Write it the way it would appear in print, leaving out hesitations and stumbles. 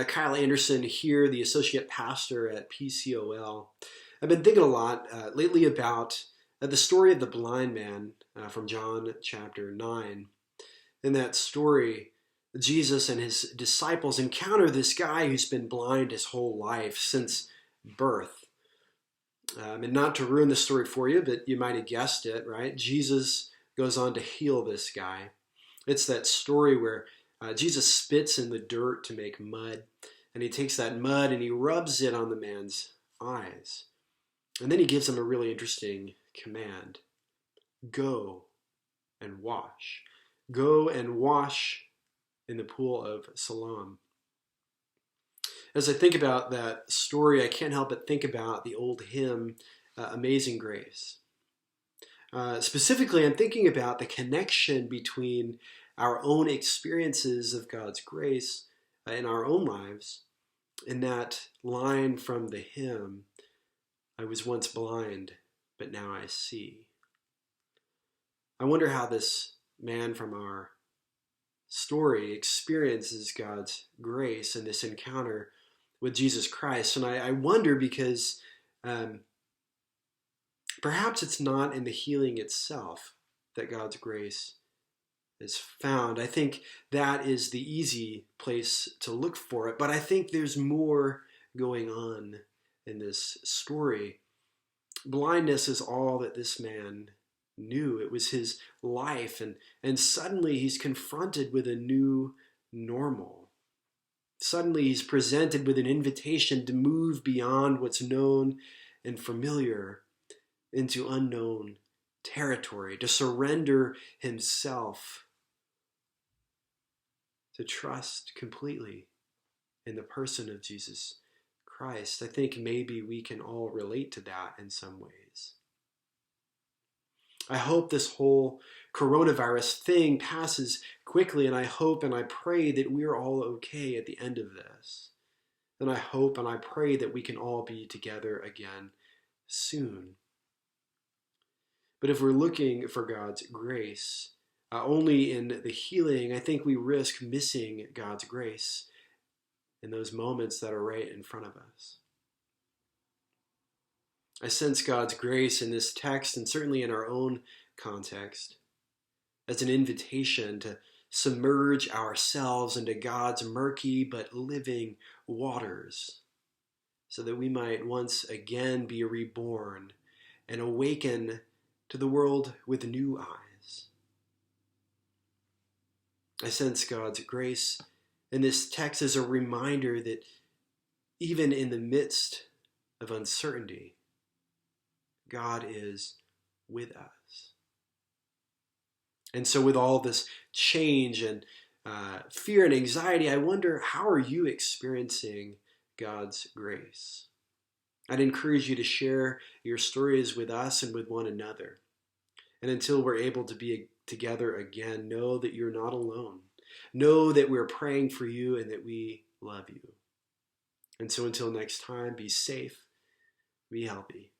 Kyle Anderson here, the associate pastor at PCOL. I've been thinking a lot lately about the story of the blind man from John chapter 9. In that story, Jesus and his disciples encounter this guy who's been blind his whole life since birth. And not to ruin the story for you, but you might have guessed it, right? Jesus goes on to heal this guy. It's that story where Jesus spits in the dirt to make mud, and he takes that mud and he rubs it on the man's eyes. And then he gives him a really interesting command. Go and wash. Go and wash in the pool of Siloam. As I think about that story, I can't help but think about the old hymn, Amazing Grace. Specifically, I'm thinking about the connection between our own experiences of God's grace in our own lives and that line from the hymn, I was once blind, but now I see. I wonder how this man from our story experiences God's grace in this encounter with Jesus Christ. And I wonder because perhaps it's not in the healing itself that God's grace is found. I think that is the easy place to look for it, but I think there's more going on in this story. Blindness is all that this man knew. It was his life, and suddenly he's confronted with a new normal. Suddenly he's presented with an invitation to move beyond what's known and familiar into unknown territory, to surrender himself, to trust completely in the person of Jesus Christ. I think maybe we can all relate to that in some ways. I hope this whole coronavirus thing passes quickly, and I hope and I pray that we're all okay at the end of this. And I hope and I pray that we can all be together again soon. But if we're looking for God's grace only in the healing, I think we risk missing God's grace in those moments that are right in front of us. I sense God's grace in this text, and certainly in our own context, as an invitation to submerge ourselves into God's murky but living waters, so that we might once again be reborn and awaken to the world with new eyes. I sense God's grace in this text as a reminder that even in the midst of uncertainty, God is with us. And so with all this change and fear and anxiety, I wonder, how are you experiencing God's grace? I'd encourage you to share your stories with us and with one another. And until we're able to be together again, know that you're not alone. Know that we're praying for you and that we love you. And so until next time, be safe, be healthy.